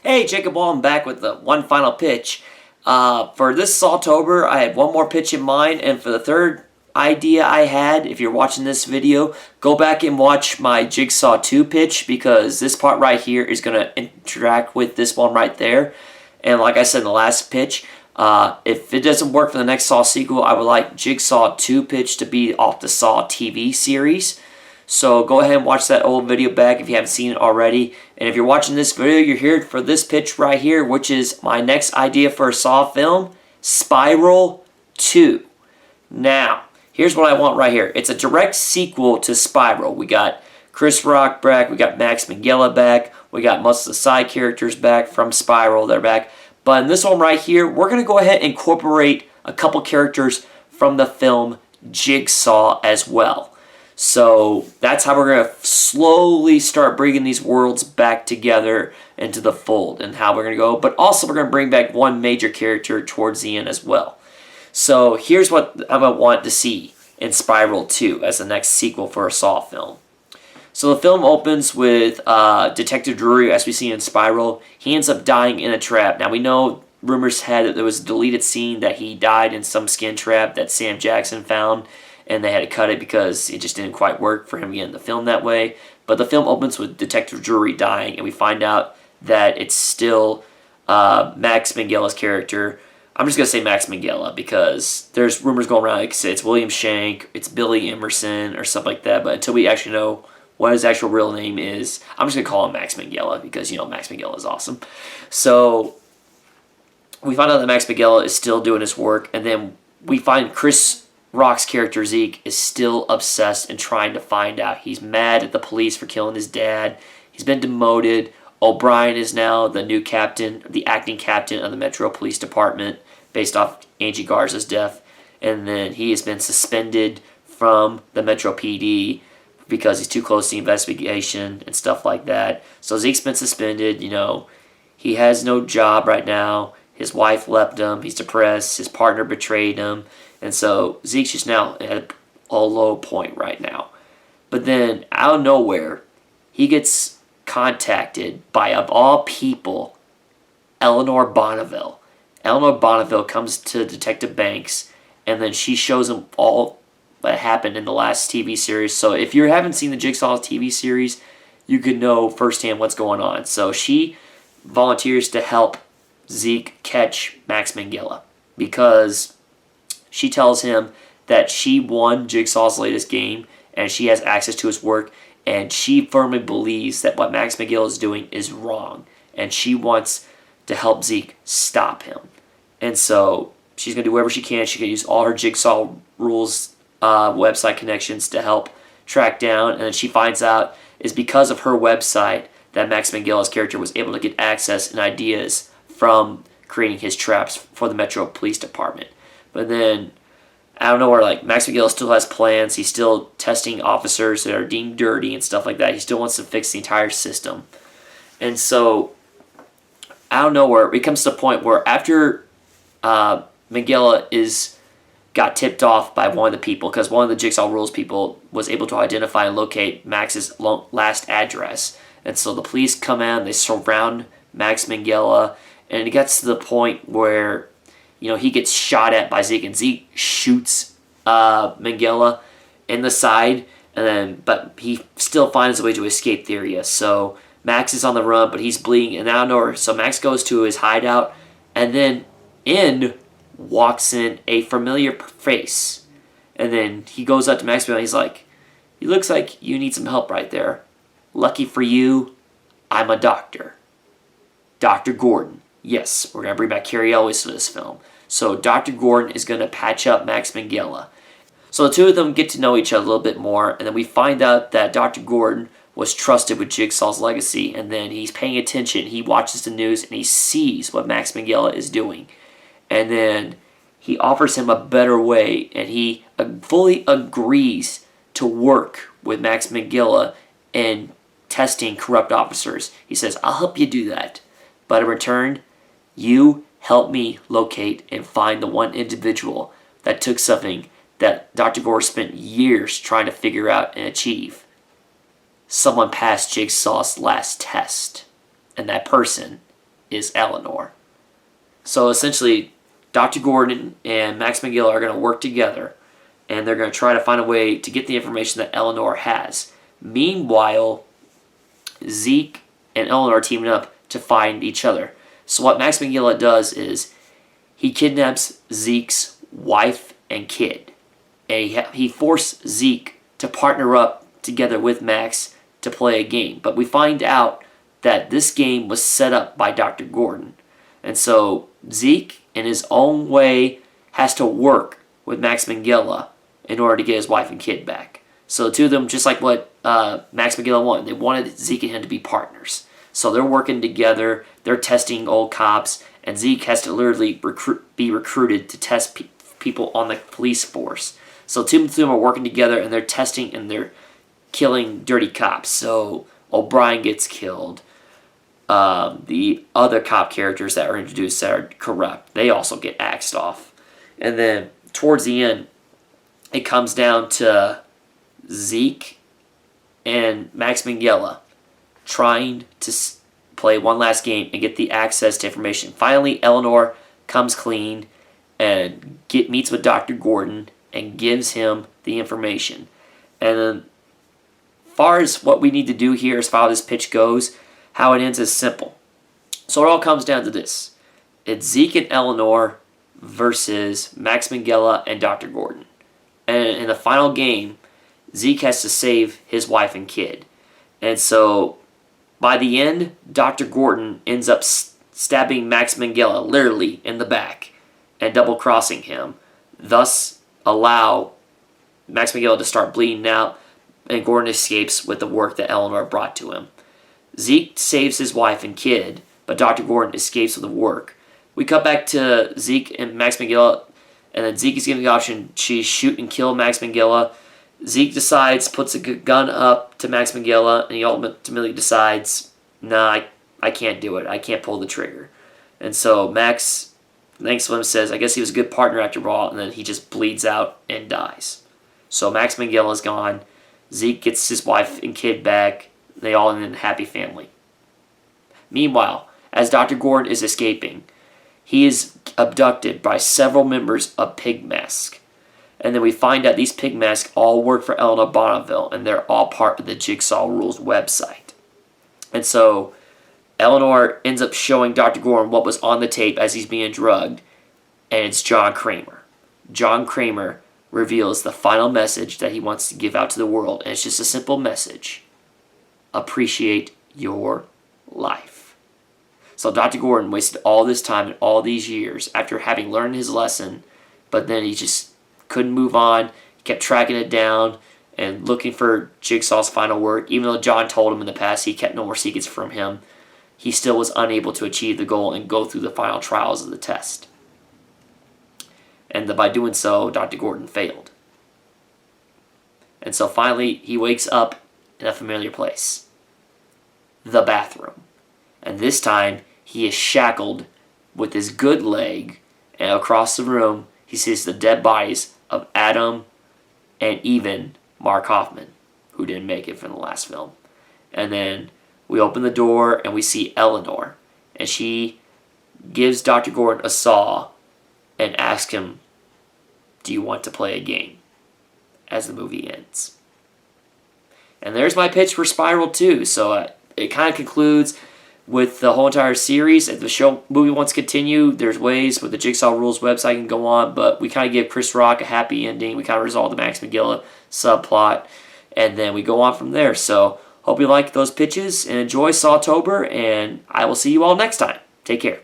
Hey, Jacob Wall, back with the one final pitch. For this SAW-TOBER, I had one more pitch in mind, and for the third idea I had, if you're watching this video, go back and watch my Jigsaw 2 pitch, because this part right here is going to interact with this one right there. And like I said in the last pitch, if it doesn't work for the next Saw sequel, I would like Jigsaw 2 pitch to be off the Saw TV series. So go ahead and watch that old video back if you haven't seen it already. And if you're watching this video, you're here for this pitch right here, which is my next idea for a Saw film, Spiral 2. Now, here's what I want right here. It's a direct sequel to Spiral. We got Chris Rock back, we got Max Minghella back, we got most of the side characters back from Spiral, they're back. But in this one right here, we're going to go ahead and incorporate a couple characters from the film Jigsaw as well. So that's how we're going to slowly start bringing these worlds back together into the fold and how we're going to go. But also we're going to bring back one major character towards the end as well. So here's what I'm going to want to see in Spiral 2 as the next sequel for a Saw film. So the film opens with Detective Drury, as we see in Spiral. He ends up dying in a trap. Now we know rumors had that there was a deleted scene that he died in some skin trap that Sam Jackson found, and they had to cut it because it just didn't quite work for him to get in the film that way. But the film opens with Detective Drury dying, and we find out that it's still Max Minghella's character. I'm just going to say Max Minghella because there's rumors going around, like I said, it's William Shank, it's Billy Emerson, or something like that. But until we actually know what his actual real name is, I'm just going to call him Max Minghella because, you know, Max Minghella is awesome. So we find out that Max Minghella is still doing his work, and then we find Chris Rock's character Zeke is still obsessed and trying to find out. He's mad at the police for killing his dad. He's been demoted. O'Brien is now the new captain, the acting captain of the Metro Police Department based off Angie Garza's death. And then he has been suspended from the Metro PD because he's too close to the investigation and stuff like that. So Zeke's been suspended. You know, he has no job right now. His wife left him. He's depressed. His partner betrayed him. And so Zeke's just now at a low point right now. But then, out of nowhere, he gets contacted by, of all people, Eleanor Bonneville. Eleanor Bonneville comes to Detective Banks, and then she shows him all that happened in the last TV series. So if you haven't seen the Jigsaw TV series, you can know firsthand what's going on. So she volunteers to help Zeke catch Max Minghella because she tells him that she won Jigsaw's latest game and she has access to his work, and she firmly believes that what Max Minghella is doing is wrong, and she wants to help Zeke stop him. And so she's going to do whatever she can. She can use all her Jigsaw rules website connections to help track down, and then she finds out it's because of her website that Max Minghella's character was able to get access and ideas from creating his traps for the Metro Police Department. But then, I don't know where, like, Max Minghella still has plans. He's still testing officers that are deemed dirty and stuff like that. He still wants to fix the entire system. And so, I don't know where it comes to the point where after Minghella got tipped off by one of the people, because one of the Jigsaw Rules people was able to identify and locate Max's last address. And so the police come in, they surround Max Minghella, and it gets to the point where, you know, he gets shot at by Zeke, and Zeke shoots Minghella in the side, but he still finds a way to escape the area. So Max is on the run, but he's bleeding, and out of nowhere, so Max goes to his hideout, and then walks in a familiar face. And then he goes up to Max and he's like, "He looks like you need some help right there. Lucky for you, I'm a doctor. Dr. Gordon." Yes, we're going to bring back Carrie Ellis for this film. So Dr. Gordon is going to patch up Max Minghella. So the two of them get to know each other a little bit more, and then we find out that Dr. Gordon was trusted with Jigsaw's legacy, and then he's paying attention. He watches the news, and he sees what Max Minghella is doing. And then he offers him a better way, and he fully agrees to work with Max Minghella in testing corrupt officers. He says, "I'll help you do that. But in return, you help me locate and find the one individual that took something that Dr. Gore spent years trying to figure out and achieve. Someone passed Jigsaw's last test, and that person is Eleanor. So essentially, Dr. Gordon and Max Minghella are going to work together, and they're going to try to find a way to get the information that Eleanor has. Meanwhile, Zeke and Eleanor are teaming up to find each other. So what Max Minghella does is he kidnaps Zeke's wife and kid. And he forced Zeke to partner up together with Max to play a game. But we find out that this game was set up by Dr. Gordon. And so Zeke, in his own way, has to work with Max Minghella in order to get his wife and kid back. So the two of them, just like what Max Minghella wanted, they wanted Zeke and him to be partners. So they're working together, they're testing old cops, and Zeke has to literally be recruited to test people on the police force. So two of them are working together, and they're testing and they're killing dirty cops. So O'Brien gets killed. The other cop characters that are introduced that are corrupt, they also get axed off. And then towards the end, it comes down to Zeke and Max Minghella trying to play one last game and get the access to information. Finally, Eleanor comes clean and meets with Dr. Gordon and gives him the information. And then, as far as what we need to do here as far as this pitch goes, how it ends is simple. So it all comes down to this. It's Zeke and Eleanor versus Max Minghella and Dr. Gordon. And in the final game, Zeke has to save his wife and kid. And so by the end, Dr. Gordon ends up stabbing Max Minghella literally in the back and double-crossing him, thus allow Max Minghella to start bleeding out, and Gordon escapes with the work that Eleanor brought to him. Zeke saves his wife and kid, but Dr. Gordon escapes with the work. We cut back to Zeke and Max Minghella, and then Zeke is given the option to shoot and kill Max Minghella. Zeke decides, puts a gun up to Max Minghella, and he ultimately decides, nah, I can't do it. I can't pull the trigger. And so Max, thanks to him, says, I guess he was a good partner after all, and then he just bleeds out and dies. So Max Minghella is gone. Zeke gets his wife and kid back. They all end in a happy family. Meanwhile, as Dr. Gordon is escaping, he is abducted by several members of Pigmask. And then we find out these Pigmask all work for Eleanor Bonneville, and they're all part of the Jigsaw Rules website. And so Eleanor ends up showing Dr. Gordon what was on the tape as he's being drugged, and it's John Kramer. John Kramer reveals the final message that he wants to give out to the world, and it's just a simple message. Appreciate your life. So Dr. Gordon wasted all this time and all these years after having learned his lesson, but then he just couldn't move on. He kept tracking it down and looking for Jigsaw's final work. Even though John told him in the past he kept no more secrets from him, he still was unable to achieve the goal and go through the final trials of the test. And by doing so, Dr. Gordon failed. And so finally, he wakes up in a familiar place. The bathroom. And this time, he is shackled with his good leg, and across the room, he sees the dead bodies of Adam and even Mark Hoffman, who didn't make it from the last film. And then we open the door, and we see Eleanor, and she gives Dr. Gordon a saw and asks him, do you want to play a game? As the movie ends. And there's my pitch for Spiral 2. So it kind of concludes with the whole entire series. If the movie wants to continue, there's ways with the Jigsaw Rules website can go on, but we kind of give Chris Rock a happy ending. We kind of resolve the Max Minghella subplot, and then we go on from there. So hope you like those pitches and enjoy SAW-TOBER, and I will see you all next time. Take care.